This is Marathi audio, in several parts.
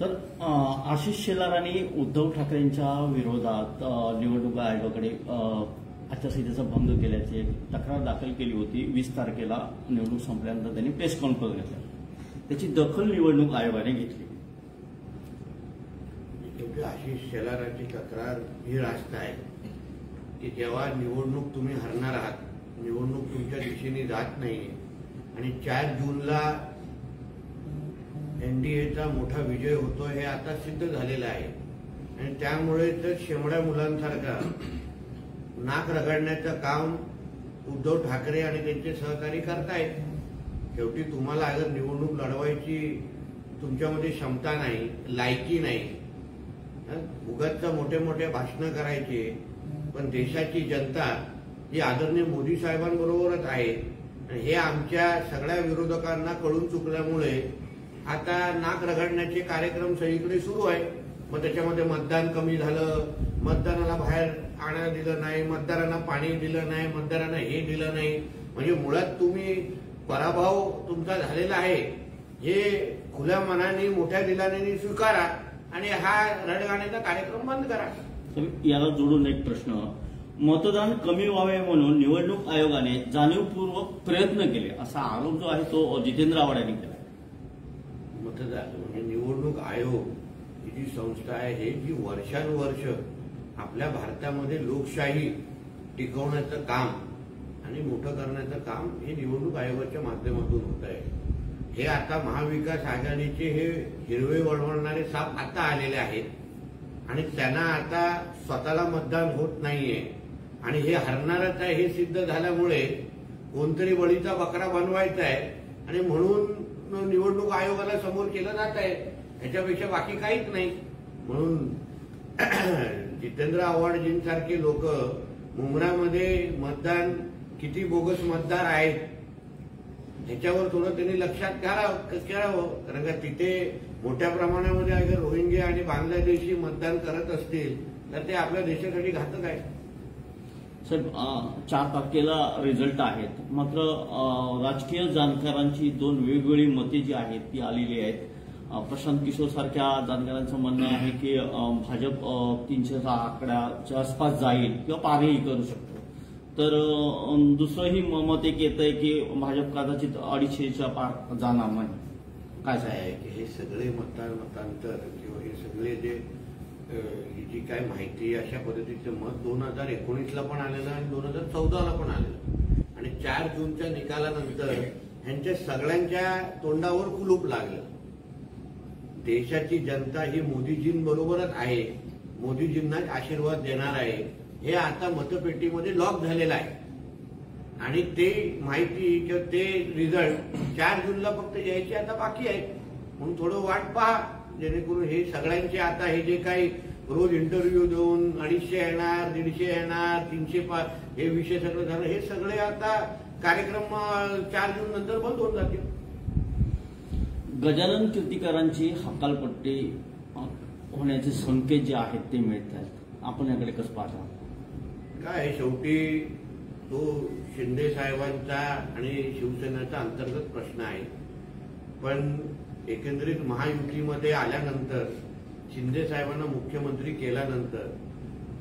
तर आशिष शेलारांनी उद्धव ठाकरेंच्या विरोधात निवडणूक आयोगाकडे आचारसंहितेचा भंग केल्याची तक्रार दाखल केली होती। 20 तारखेला निवडणूक संपल्यानंतर त्यांनी प्रेस कॉन्फरन्स घेतला, त्याची दखल निवडणूक आयोगाने घेतली। आशिष शेलारांची तक्रार ही रास्त आहे की जेव्हा निवडणूक तुम्ही हरणार आहात, निवडणूक तुमच्या दिशेने जात नाही आणि 4 जूनला एनडीएचा मोठा विजय होतो हे आता सिद्ध झालेलं आहे आणि त्यामुळे तर शेमड्या मुलांसारखा नाक रगडण्याचं काम उद्धव ठाकरे आणि त्यांचे सहकारी करतायत। शेवटी तुम्हाला अगर निवडणूक लढवायची तुमच्यामध्ये क्षमता नाही, लायकी नाही, उगाच मोठे मोठे भाषणं करायचे, पण देशाची जनता ही आदरणीय मोदी साहेबांबरोबरच आहे आणि हे आमच्या सगळ्या विरोधकांना कळून चुकल्यामुळे आता नाक रगडण्याचे कार्यक्रम सगळीकडे सुरू आहे। मग त्याच्यामध्ये मतदान कमी झालं, मतदानाला बाहेर आणायला दिलं नाही, मतदारांना पाणी दिलं नाही, मतदारांना हे दिलं नाही, म्हणजे मुळात तुम्ही पराभव तुमचा झालेला आहे हे खुल्या मनाने मोठ्या दिलाने स्वीकारा आणि हा रडगाण्याचा कार्यक्रम बंद करा। याला जोडून एक प्रश्न, मतदान कमी व्हावे म्हणून निवडणूक आयोगाने जाणीवपूर्वक प्रयत्न केले असा आरोप जो आहे तो जितेंद्र आव्हाड यांनी केला। मतदान म्हणजे निवडणूक आयोग ही जी संस्था आहे हे जी वर्षानुवर्ष आपल्या भारतामध्ये लोकशाही टिकवण्याचं काम आणि मोठं करण्याचं काम हे निवडणूक आयोगाच्या माध्यमातून होत आहे। हे आता महाविकास आघाडीचे हे हिरवे वळवळणारे साप आता आलेले आहेत आणि त्यांना आता स्वतःला मतदान होत नाहीये आणि हे हरणारच आहे हे सिद्ध झाल्यामुळे कोणतरी बळीचा बकरा बनवायचा आहे आणि म्हणून निवडणूक आयोगाला समोर केलं जात आहे, ह्याच्यापेक्षा बाकी काहीच नाही। म्हणून जितेंद्र आव्हाडजींसारखे लोक मुंबईमध्ये मतदान किती बोगस मतदार आहेत ह्याच्यावर थोडं त्यांनी लक्षात घ्यावं, कारण का तिथे मोठ्या प्रमाणामध्ये अगर रोहिंग्या आणि बांगलादेशी मतदान करत असतील तर ते आपल्या देशासाठी घातक आहे। साहेब 4 तारखेला रिझल्ट आहेत, मात्र राजकीय जाणकारांची 2 वेगवेगळी मते जी आहेत ती आलेली आहेत। प्रशांत किशोर सारख्या जाणकारांचं म्हणणं आहे की भाजप 300च्या आकड्याच्या आसपास जाईल किंवा पारही करू शकतो, तर दुसरंही मत एक येत आहे की भाजप कदाचित 250च्या पार जाणार नाही। काय आहे की हे सगळे मतांतर किंवा हे सगळे जे ही जी काय माहिती अशा पद्धतीचं मत 2019ला पण आलेलं आणि 2014ला पण आलेलं आणि 4 जूनच्या निकालानंतर ह्यांच्या सगळ्यांच्या तोंडावर कुलूप लागलं। देशाची जनता ही मोदीजींबरोबरच आहे, मोदीजींनाच आशीर्वाद देणार आहे हे आता मतपेटीमध्ये लॉक झालेलं आहे आणि ते माहिती किंवा ते रिझल्ट 4 जूनला फक्त यायचे आता बाकी आहे। म्हणून थोडं वाट पहा, जेणेकरून हे सगळ्यांचे आता हे जे काही रोज इंटरव्ह्यू देऊन 250 येणार, 150 येणार, 300 हे विषय सगळं झालं, हे सगळे आता कार्यक्रम 4 जून नंतर बंद होऊन जातील। गजानन कीर्तिकरांची हकालपट्टी होण्याचे संकेत जे आहेत ते मिळत आहेत, आपण याकडे कसं पाहता? काय शेवटी तो शिंदे साहेबांचा आणि शिवसेनेचा अंतर्गत प्रश्न आहे, पण एकंदरीत महायुतीमध्ये आल्यानंतर शिंदे साहेबांना मुख्यमंत्री केल्यानंतर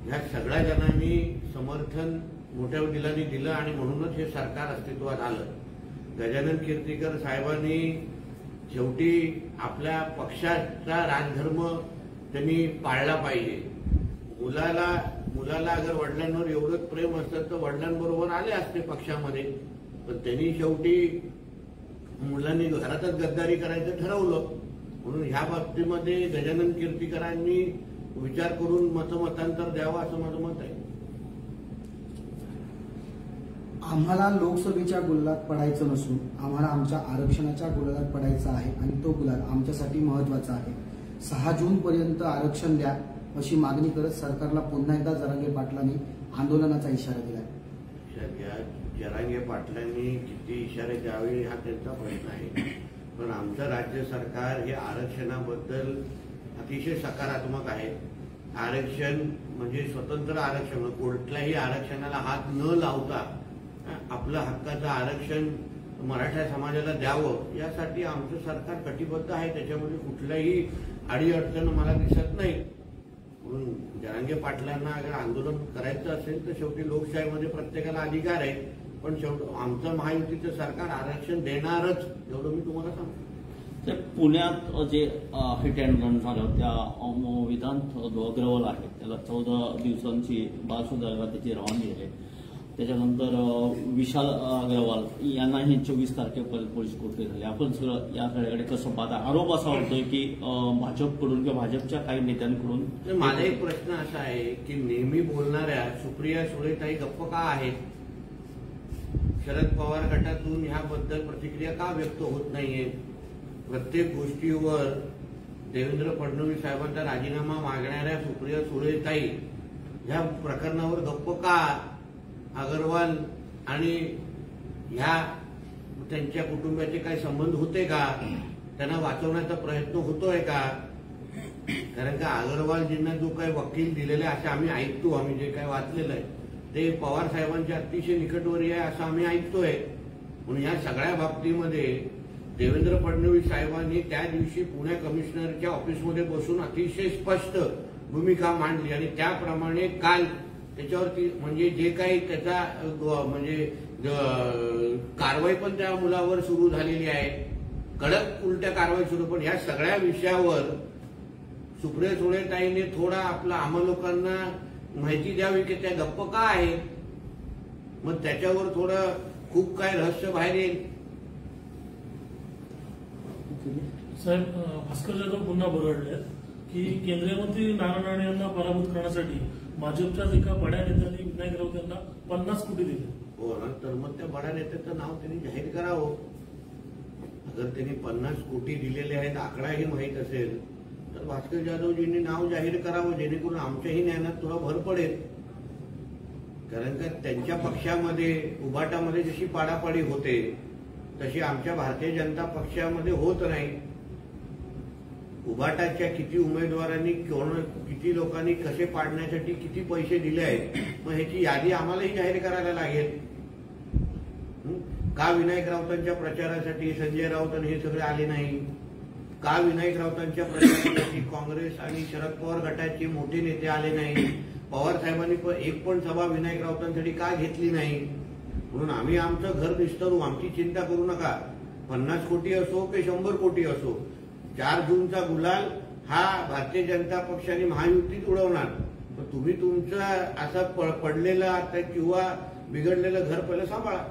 ह्या सगळ्या जणांनी समर्थन मोठ्या दिलाने दिलं आणि म्हणूनच हे सरकार अस्तित्वात आलं। गजानन कीर्तिकर साहेबांनी शेवटी आपल्या पक्षाचा राजधर्म त्यांनी पाळला पाहिजे। मुलाला अगर वडिलांवर एवढंच प्रेम असतं तर वडिलांबरोबर आले असते पक्षामध्ये, पण त्यांनी शेवटी मुलांनी घरातच गद्दारी करायचं ठरवलं। म्हणून ह्या बाबतीमध्ये गजानन कीर्तिकरांनी विचार करून मतमतांतर द्यावं असं माझं मत आहे। आम्हाला लोकसभेच्या गुलालात पडायचं नसून आम्हाला आमच्या आरक्षणाच्या गुलालात पडायचं आहे आणि तो गुलाल आमच्यासाठी महत्वाचा आहे। 6 जूनपर्यंत आरक्षण द्या अशी मागणी करत सरकारला पुन्हा एकदा जरांगे पाटलांनी आंदोलनाचा इशारा दिला। जरांगे पाटलांनी किती इशारे द्यावे हा त्यांचा प्रश्न आहे, पण आमचं राज्य सरकार हे आरक्षणाबद्दल अतिशय सकारात्मक आहे। आरक्षण म्हणजे स्वतंत्र आरक्षण, कुठल्याही आरक्षणाला हात न लावता आपलं हक्काचं आरक्षण मराठा समाजाला द्यावं यासाठी आमचं सरकार कटिबद्ध आहे. त्याच्यामध्ये कुठल्याही अडीअडचण मला दिसत नाही. म्हणून जरांगे पाटलांना अगर आंदोलन करायचं असेल तर शेवटी लोकशाहीमध्ये प्रत्येकाला अधिकार आहे. पण शेवटी आमचं महायुतीचं सरकार आरक्षण देणारच, एवढं मी तुम्हाला सांगतो. तर पुण्यात जे हिट अँड रन झालं त्या विधांत अग्रवाल आहेत त्याला 14 दिवसांची बालसुधारगृहाची रवानगी आहे. त्याच्यानंतर विशाल अग्रवाल यांनाही 24 तारखेपर्यंत पोलीस कोठडी झाली. आपण सगळं या सगळ्याकडे कसं पाहता? आरोप असा होतोय की भाजपकडून किंवा भाजपच्या काही नेत्यांकडून. माझा एक प्रश्न असा आहे की नेहमी बोलणाऱ्या सुप्रिया सुळेताई गप्प का आहेत? शरद पवार गटातून ह्याबद्दल प्रतिक्रिया का व्यक्त होत नाहीये? प्रत्येक गोष्टीवर देवेंद्र फडणवीस साहेबांचा राजीनामा मागणाऱ्या सुप्रिया सुळेताई ह्या प्रकरणावर गप्प का? अग्रवाल आणि ह्या त्यांच्या कुटुंबाचे काही संबंध होते का? त्यांना वाचवण्याचा प्रयत्न होतोय का? कारण का अग्रवालजींना जो काही वकील दिलेला आहे असं आम्ही ऐकतो, आम्ही जे काही वाचलेलं आहे ते पवार साहेबांच्या अतिशय निकटवर्तीय आहे असं आम्ही ऐकतोय. म्हणून या सगळ्या बाबतीमध्ये देवेंद्र फडणवीस साहेबांनी त्या दिवशी पुणे कमिशनरच्या ऑफिसमध्ये बसून अतिशय स्पष्ट भूमिका मांडली आणि त्याप्रमाणे काल त्याच्यावरती म्हणजे जे काही त्याचा म्हणजे कारवाई पण त्या मुलावर सुरू झालेली आहे, कडक उलट्या कारवाई सुरू. पण या सगळ्या विषयावर सुप्रिया सुळेताईने थोडा आपला आम्हा लोकांना माहिती द्यावी की त्या गप्प का आहे. मग त्याच्यावर थोडं खूप काय रहस्य बाहेर येईल. साहेब, भास्कर जाधव पुन्हा बरडले की केंद्रीय मंत्री नारायण राणे यांना पराभूत करण्यासाठी भाजपच्याच एका बड्या नेत्यांनी विनायक राऊत यांना 50 कोटी दिले. हो ना, तर मग त्या बड्या नेत्याचं नाव त्यांनी जाहीर करावं. अगर त्यांनी 50 कोटी दिलेले आहेत, आकडाही माहीत असेल तर भास्कर जाधवजींनी नाव जाहीर करावं, जेणेकरून आमच्याही ज्ञानात थोडा भर पडेल. कारण का त्यांच्या पक्षामध्ये उभाटामध्ये जशी पाडापाडी होते तशी आमच्या भारतीय जनता पक्षामध्ये होत नाही. उभाटाच्या किती उमेदवारांनी किती लोकांनी कसे पाडण्यासाठी किती पैसे दिले आहेत, मग ह्याची यादी आम्हालाही जाहीर करायला लागेल. का विनायक राऊतांच्या प्रचारासाठी संजय राऊत आणि हे सगळे आले नाही? का विनायक राऊतांच्या प्रचारासाठी काँग्रेस आणि शरद पवार गटाचे मोठे नेते आले नाही? पवार साहेबांनी एक पण सभा विनायक राऊतांसाठी का घेतली नाही? म्हणून आम्ही आमचं घर निस्तरू, आमची चिंता करू नका. 50 कोटी असो की 100 कोटी असो, 4 जूनचा गुलाल हा भारतीय जनता पक्षाने महायुतीत उडवणार. पण तुम्ही तुमचं असं पडलेलं आता किंवा बिघडलेलं घर पहिलं सांभाळा.